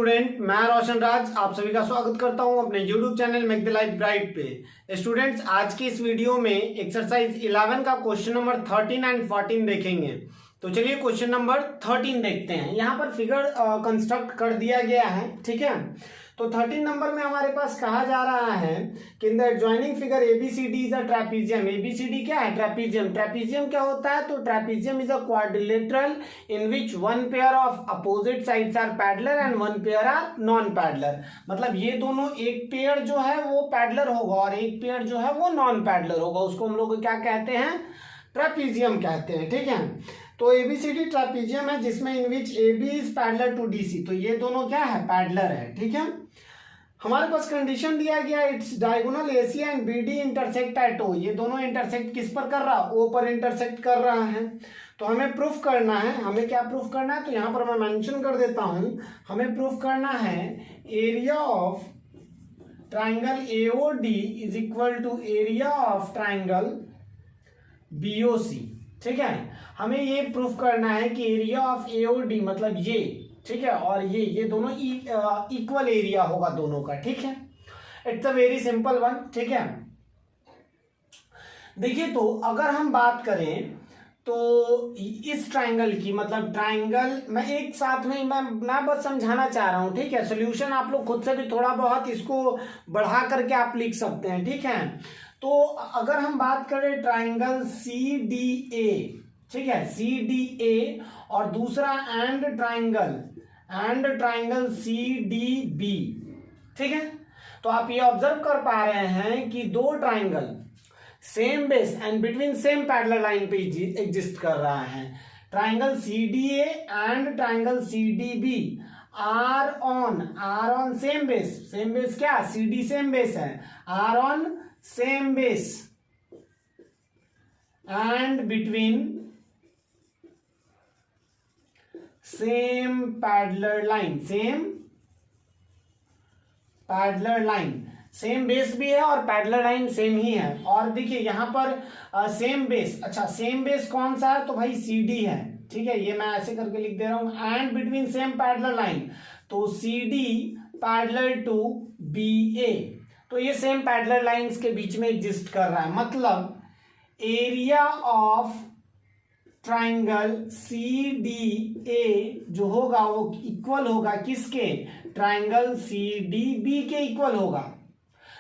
Student, मैं रोशन राज आप सभी का स्वागत करता हूं अपने YouTube channel make the life bright पे। स्टूडेंट्स, आज की इस वीडियो में एक्सरसाइज 11 का क्वेश्चन नंबर 13 एंड 14 देखेंगे। तो चलिए क्वेश्चन नंबर 13 देखते हैं। यहाँ पर फिगर कंस्ट्रक्ट कर दिया गया है, ठीक है। तो 13 नंबर में हमारे पास कहा जा रहा है कि in the adjoining figure ABCD is a trapezium. ABCD क्या है? ट्रेपीजियम। ट्रेपीजियम क्या होता है? तो trapezium is a quadrilateral in which one pair of opposite sides are parallel and one pair are non parallel. मतलब ये दोनों, एक पेयर जो है वो पैरेलल होगा और एक पेयर जो है वो नॉन पैरेलल होगा। उसको हम लोग क्या कहते हैं? ट्रेपीजियम कहते हैं, ठीक है। तो एबीसीडी ट्रेपीजियम है जिसमें in which AB is parallel to DC. तो ये दोनों क्या है? पैरेलल है, ठीक है। हमारे पास कंडीशन दिया गया, it's diagonal AC and BD intersect at O. ये दोनों इंटरसेक्ट किस पर कर रहा? ओ पर इंटरसेक्ट कर रहा है। तो हमें प्रूफ करना है। हमें क्या प्रूफ करना है? तो यहां पर मैं मेंशन कर देता हूं। हमें प्रूफ करना है area of triangle AOD is equal to area of triangle BOC, ठीक है। हमें ये प्रूफ करना है कि एरिया ऑफ एओडी मतलब ये, ठीक है, और ये दोनों इक्वल एरिया होगा दोनों का, ठीक है। It's a very simple one, ठीक है। देखिए, तो अगर हम बात करें तो इस ट्राइंगल की, मतलब ट्राइंगल मैं एक साथ में मैं बस समझाना चाह रहा हूं, ठीक है। सोल्यूशन आप लोग खुद से भी थोड़ा बहुत इसको बढ़ा करके आप लिख सकते हैं, ठीक है। तो अगर हम बात करें ट्राइंगल सी डी ए, ठीक है, सी डी ए, और दूसरा and triangle C D B, ठीक है। तो आप ये ऑब्जर्व कर पा रहे हैं कि दो triangle same base and between same parallel line पे एग्जिस्ट कर रहा है। Triangle C D A and triangle C D B are on same base. Same base क्या? सी डी सेम बेस है। Are on same base and between same parallel line. Same base भी है और parallel line same ही है। और देखिए यहां पर सेम बेस, अच्छा सेम बेस कौन सा है? तो भाई सी डी है, ठीक है। ये मैं ऐसे करके लिख दे रहा हूं। And between same parallel line, तो C D parallel to B A. तो ये सेम पैरेलल लाइंस के बीच में एग्जिस्ट कर रहा है। मतलब area of triangle C D A जो होगा वो इक्वल होगा किसके? ट्राइंगल सी डी बी के इक्वल होगा।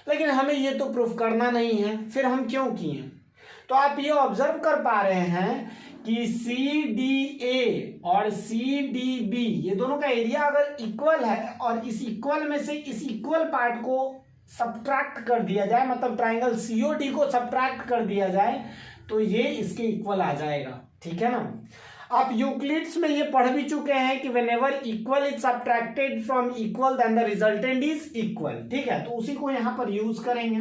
लेकिन हमें ये तो प्रूफ करना नहीं है, फिर हम क्यों किए? तो आप ये ऑब्जर्व कर पा रहे हैं कि सी डी ए और सी डी बी ये दोनों का एरिया अगर इक्वल है और इस इक्वल में से इस इक्वल पार्ट को सब्ट्रैक्ट कर दिया जाए, मतलब ट्राइंगल सीओडी को सब्ट्रैक्ट कर दिया जाए, तो ये इसके इक्वल आ जाएगा, ठीक है ना। आप यूक्लिड्स में ये पढ़ भी चुके हैं कि whenever equal is subtracted from equal then the resultant is equal, ठीक है। तो उसी को यहां पर यूज करेंगे।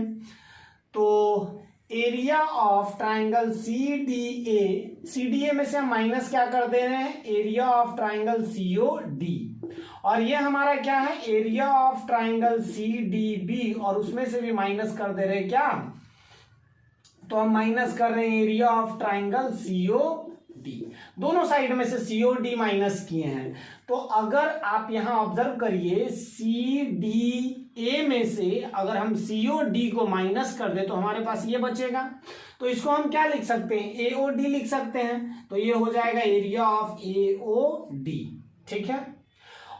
तो area of triangle C D A में से हम माइनस क्या कर दे रहे हैं? Area of triangle CO D. और ये हमारा क्या है? Area of triangle C D B, और उसमें से भी माइनस कर दे रहे हैं क्या? तो हम माइनस कर रहे हैं area of triangle CO D. दोनों साइड में से सीओ डी माइनस किए हैं। तो अगर आप यहां ऑब्जर्व करिए, सी डी ए में से अगर हम सीओ डी को माइनस कर दे तो हमारे पास ये बचेगा। तो इसको हम क्या लिख सकते हैं? एओ डी लिख सकते हैं। तो ये हो जाएगा एरिया ऑफ एओ डी, ठीक है।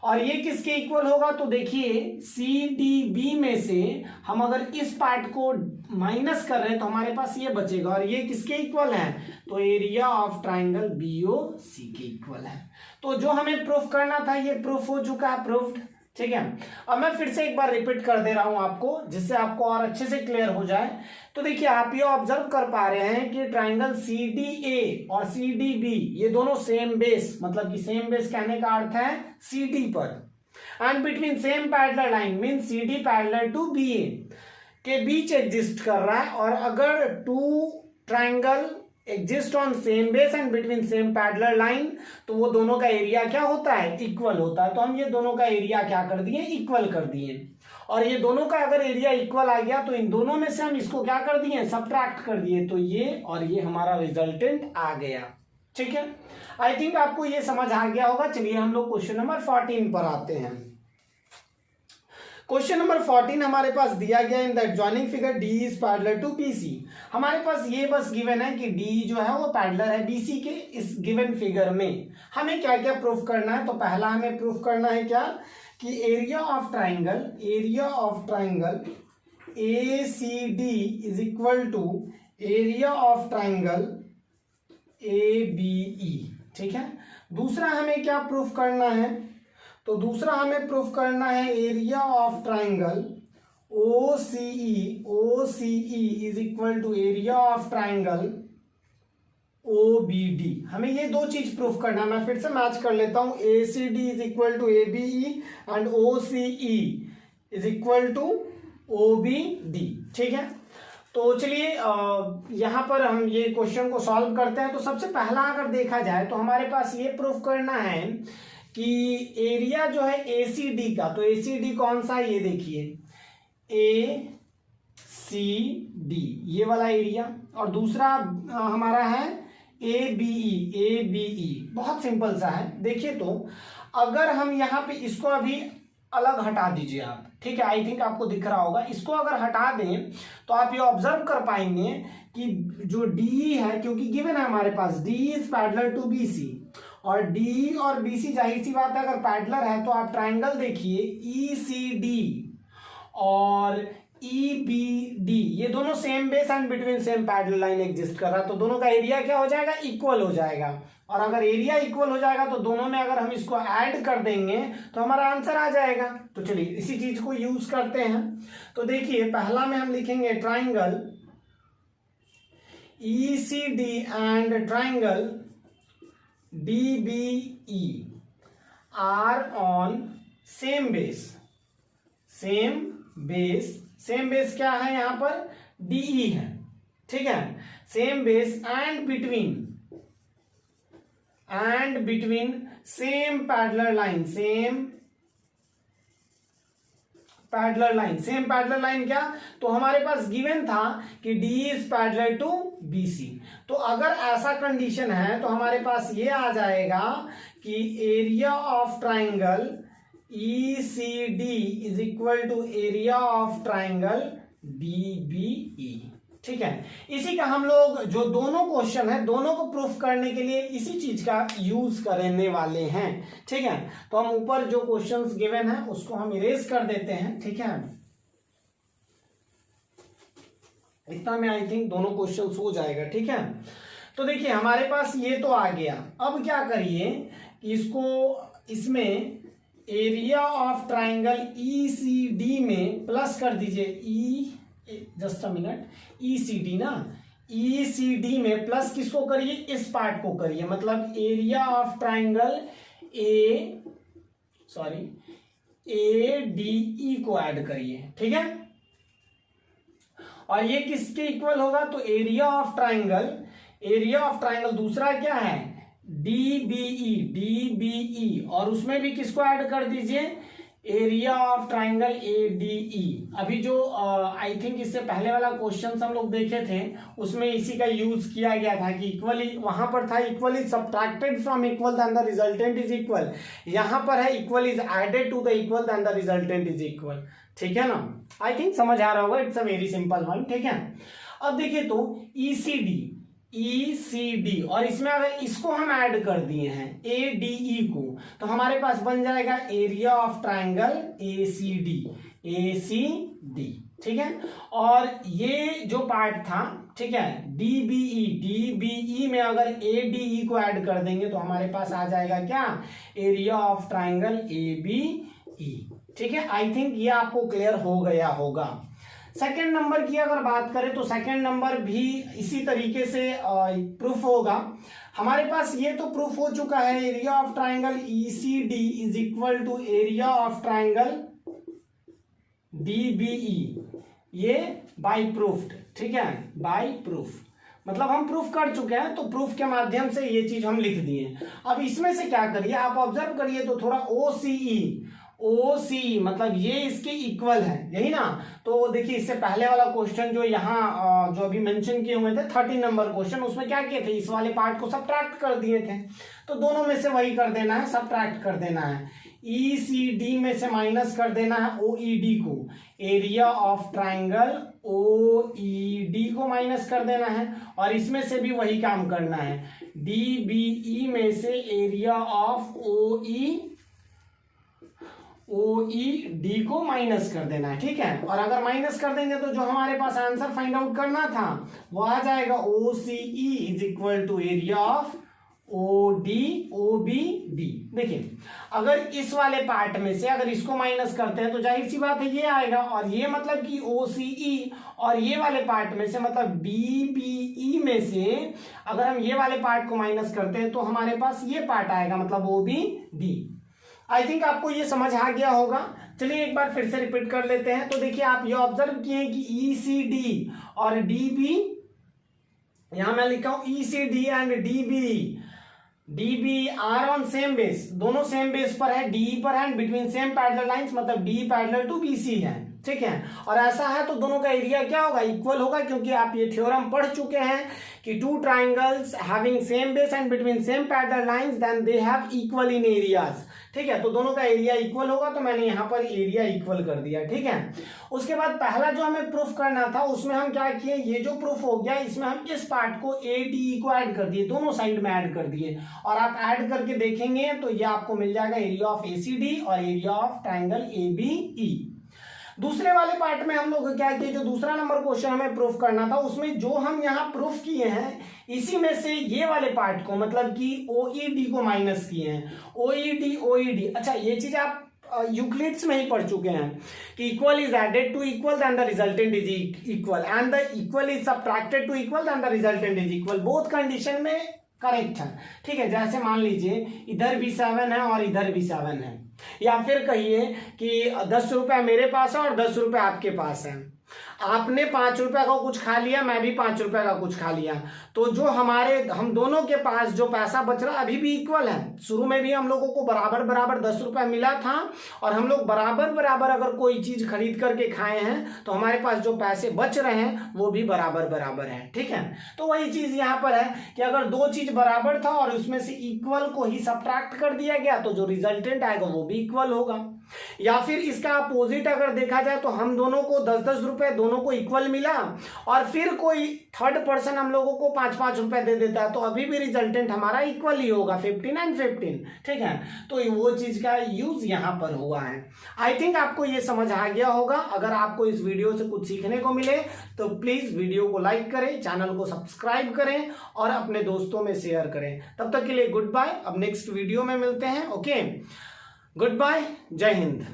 और ये किसके इक्वल होगा? तो देखिए सी डी बी में से हम अगर इस पार्ट को माइनस कर रहे हैं तो हमारे पास ये बचेगा, और ये किसके इक्वल है? तो एरिया ऑफ ट्राइंगल बीओ सी के इक्वल है। तो जो हमें प्रूफ करना था ये प्रूफ हो चुका है, प्रूफ्ड, ठीक है। अब मैं फिर से एक बार रिपीट कर दे रहा हूं आपको, जिससे आपको और अच्छे से क्लियर हो जाए। तो देखिए आप ये ऑब्जर्व कर पा रहे हैं कि ट्राइंगल सी डी ए और सी डी बी ये दोनों सेम बेस, मतलब कि सेम बेस कहने का अर्थ है सी डी पर, and between same parallel line mean C D parallel to B A के बीच एग्जिस्ट कर रहा है। और अगर two triangle exist on same base and between same parallel line, तो वो दोनों का एरिया क्या होता है? इक्वल होता है। तो हम ये दोनों का एरिया क्या कर दिए? इक्वल कर दिए। और ये दोनों का अगर एरिया इक्वल आ गया तो इन दोनों में से हम इसको क्या कर दिए? सब्ट्रैक्ट कर दिए। तो ये और ये हमारा रिजल्टेंट आ गया, ठीक है। आई थिंक आपको ये समझ आ गया होगा। चलिए हम लोग क्वेश्चन नंबर 14 पर आते हैं। क्वेश्चन नंबर 14 हमारे पास दिया गया in the adjoining figure D is parallel to BC. हमारे पास ये बस गिवन है कि डी जो है वो पैरेलल है बीसी के इस गिवन फिगर में। हमें क्या क्या प्रूफ करना है? तो पहला हमें प्रूफ करना है क्या कि area of triangle A C D is equal to area of triangle A B E. ठीक है, दूसरा हमें क्या प्रूफ करना है? तो दूसरा हमें प्रूफ करना है area of triangle O C E is equal to area of triangle O B D. हमें ये दो चीज प्रूफ करना है। मैं फिर से मैच कर लेता हूं, A C D is equal to A B E and O C E is equal to O B D. ठीक है, तो चलिए यहां पर हम ये क्वेश्चन को सॉल्व करते हैं। तो सबसे पहला अगर देखा जाए तो हमारे पास ये प्रूफ करना है कि एरिया जो है ए सी डी का, तो ए सी डी कौन सा है? ये देखिए ए सी डी ये वाला एरिया, और दूसरा हमारा है ए बी ई। बहुत सिंपल सा है। देखिए तो अगर हम यहाँ पे इसको अभी अलग हटा दीजिए आप, ठीक है, आई थिंक आपको दिख रहा होगा। इसको अगर हटा दें तो आप ये ऑब्जर्व कर पाएंगे कि जो डी है, क्योंकि गिवन है हमारे पास D is parallel to B C, और डी और बी सी जाहिर सी बात है अगर पैरेलल है तो आप ट्राइंगल देखिए ई सी डी और ई बी डी, ये दोनों same base and between same parallel line exist कर रहा है, तो दोनों का एरिया क्या हो जाएगा? इक्वल हो जाएगा। और अगर एरिया इक्वल हो जाएगा तो दोनों में अगर हम इसको ऐड कर देंगे तो हमारा आंसर आ जाएगा। तो चलिए इसी चीज को यूज करते हैं। तो देखिए पहला में हम लिखेंगे triangle E C D and triangle DBE are on same base। Same base क्या है यहाँ पर? DE है। ठीक है, same base and between same parallel line क्या? तो हमारे पास गिवन था कि D is parallel to BC। तो अगर ऐसा कंडीशन है तो हमारे पास ये आ जाएगा कि area of triangle ECD is equal to area of triangle DBE। ठीक है, इसी का हम लोग जो दोनों क्वेश्चन है दोनों को प्रूफ करने के लिए इसी चीज का यूज करने वाले हैं। ठीक है, तो हम ऊपर जो क्वेश्चंस गिवन है उसको हम इरेज कर देते हैं। ठीक है, इतना में आई थिंक दोनों क्वेश्चंस हो जाएगा। ठीक है, तो देखिए हमारे पास ये तो आ गया। अब क्या करिए कि इसको इसमें एरिया ऑफ ट्राइंगल ECD में प्लस कर दीजिए जस्ट अ मिनट, ECD ना, ECD में प्लस किसको करिए? इस पार्ट को करिए, मतलब एरिया ऑफ ट्राइंगल ADE को ऐड करिए। ठीक है, और ये किसके इक्वल होगा? तो एरिया ऑफ ट्राइंगल दूसरा क्या है? DBE, और उसमें भी किसको ऐड कर दीजिए? Area of triangle ADE। अभी जो आई थिंक इससे पहले वाला क्वेश्चन हम लोग देखे थे उसमें इसी का यूज किया गया था कि इक्वली, वहां पर था equal is subtracted from equal then the resultant is equal, यहां पर है equal is added to the equal then the resultant is equal. ठीक है ना, आई थिंक समझ आ रहा होगा, it's a very simple one. ठीक है, अब देखिए तो ECD और इसमें अगर इसको हम ऐड कर दिए हैं ADE को, तो हमारे पास बन जाएगा एरिया ऑफ ट्राइंगल ACD। ठीक है, और ये जो पार्ट था, ठीक है, DBE में अगर ADE को ऐड कर देंगे तो हमारे पास आ जाएगा क्या? Area of triangle ABE। ठीक है, आई थिंक ये आपको क्लियर हो गया होगा। सेकेंड नंबर की अगर बात करें तो सेकेंड नंबर भी इसी तरीके से प्रूफ होगा। हमारे पास ये तो प्रूफ हो चुका है, area of triangle ECD is equal to area of triangle DBE, ये बाय प्रूफ्ड। ठीक है, बाय प्रूफ मतलब हम प्रूफ कर चुके हैं, तो प्रूफ के माध्यम से ये चीज हम लिख दिए। अब इसमें से क्या करिए, आप ऑब्जर्व करिए तो थोड़ा OC मतलब ये इसके इक्वल है, यही ना। तो देखिए इससे पहले वाला क्वेश्चन जो यहाँ जो अभी मेंशन किए हुए थे 13 नंबर क्वेश्चन, उसमें क्या किए थे? इस वाले पार्ट को सब्ट्रैक्ट कर दिए थे, तो दोनों में से वही कर देना है, सब्ट्रैक्ट कर देना है। ECD में से माइनस कर देना है OED को, एरिया ऑफ ट्राइंगल OED को माइनस कर देना है, और इसमें से भी वही काम करना है, DBE में से एरिया ऑफ OED को माइनस कर देना है। ठीक है, और अगर माइनस कर देंगे तो जो हमारे पास आंसर फाइंड आउट करना था वो आ जाएगा OCE is equal to area of OBD। देखिए अगर इस वाले पार्ट में से अगर इसको माइनस करते हैं तो जाहिर सी बात है ये आएगा, और ये मतलब कि OCE और ये वाले पार्ट में से मतलब DBE में से अगर हम ये वाले पार्ट को माइनस करते हैं तो हमारे पास ये पार्ट आएगा, मतलब OBD। आई थिंक आपको ये समझ आ गया होगा। चलिए एक बार फिर से रिपीट कर लेते हैं। तो देखिए आप ये ऑब्जर्व किए कि ECD और DB, यहां मैं लिखा हूं ECD and DB are on same base, दोनों सेम बेस पर है, DE पर है, बिटवीन सेम पैरेलल लाइंस, मतलब DE पैरेलल टू BC है। ठीक है, और ऐसा है तो दोनों का एरिया क्या होगा, इक्वल होगा, क्योंकि आप ये थ्योरम पढ़ चुके हैं कि two triangles having same base and between same parallel lines then they have equal in areas. ठीक है, तो दोनों का एरिया इक्वल होगा, तो मैंने यहाँ पर एरिया इक्वल कर दिया। ठीक है, उसके बाद पहला जो हमें प्रूफ करना था उसमें हम क्या किए, ये जो प्रूफ हो गया इसमें हम इस पार्ट को ADE को ऐड कर दिए, दोनों साइड में ऐड कर दिए, और आप ऐड करके देखेंगे तो ये आपको मिल जाएगा एरिया ऑफ ACD और एरिया ऑफ ट्राइंगल ABE। दूसरे वाले पार्ट में हम लोग क्या किए, जो दूसरा नंबर क्वेश्चन हमें प्रूफ करना था उसमें जो हम यहाँ प्रूफ किए हैं इसी में से ये वाले पार्ट को मतलब कि OED को माइनस किए हैं, OED। अच्छा ये चीज आप यूक्लिड्स में ही पढ़ चुके हैं कि equal is added to equal then the resultant is equal and the equal is subtracted to equal then the resultant is equal, both condition में करेक्ट है। ठीक है, जैसे मान लीजिए इधर भी 7 है और इधर भी 7 है, या फिर कहिए कि 10 रुपया मेरे पास है और 10 रुपया आपके पास है, आपने 5 रुपया का कुछ खा लिया, मैं भी 5 रुपया का कुछ खा लिया, तो जो हम दोनों के पास जो पैसा बच रहा अभी भी इक्वल है। शुरू में भी हम लोगों को बराबर बराबर 10 रुपया मिला था, और हम लोग बराबर बराबर अगर कोई चीज खरीद करके खाए हैं तो हमारे पास जो पैसे बच रहे हैं वो भी बराबर बराबर है। ठीक है, तो वही चीज यहाँ पर है कि अगर दो चीज बराबर था और उसमें से इक्वल को ही सबट्रैक्ट कर दिया गया तो जो रिजल्टेंट आएगा वो भी इक्वल होगा। या फिर इसका अपोजिट अगर देखा जाए तो हम दोनों को 10-10 रुपए दोनों को इक्वल मिला, और फिर कोई थर्ड पर्सन हम लोगों को 5-5 रुपए दे देता है तो अभी भी रिजल्टेंट हमारा इक्वल ही होगा, 15 and 15। ठीक है, तो वो चीज का यूज यहाँ पर हुआ है। आई थिंक आपको ये समझ आ गया होगा। अगर आपको इस वीडियो से कुछ सीखने को मिले तो प्लीज वीडियो को लाइक करें, चैनल को सब्सक्राइब करें और अपने दोस्तों में शेयर करें। तब तक के लिए गुड बाय, अब नेक्स्ट वीडियो में मिलते हैं। ओके, गुड बाय, जय हिंद।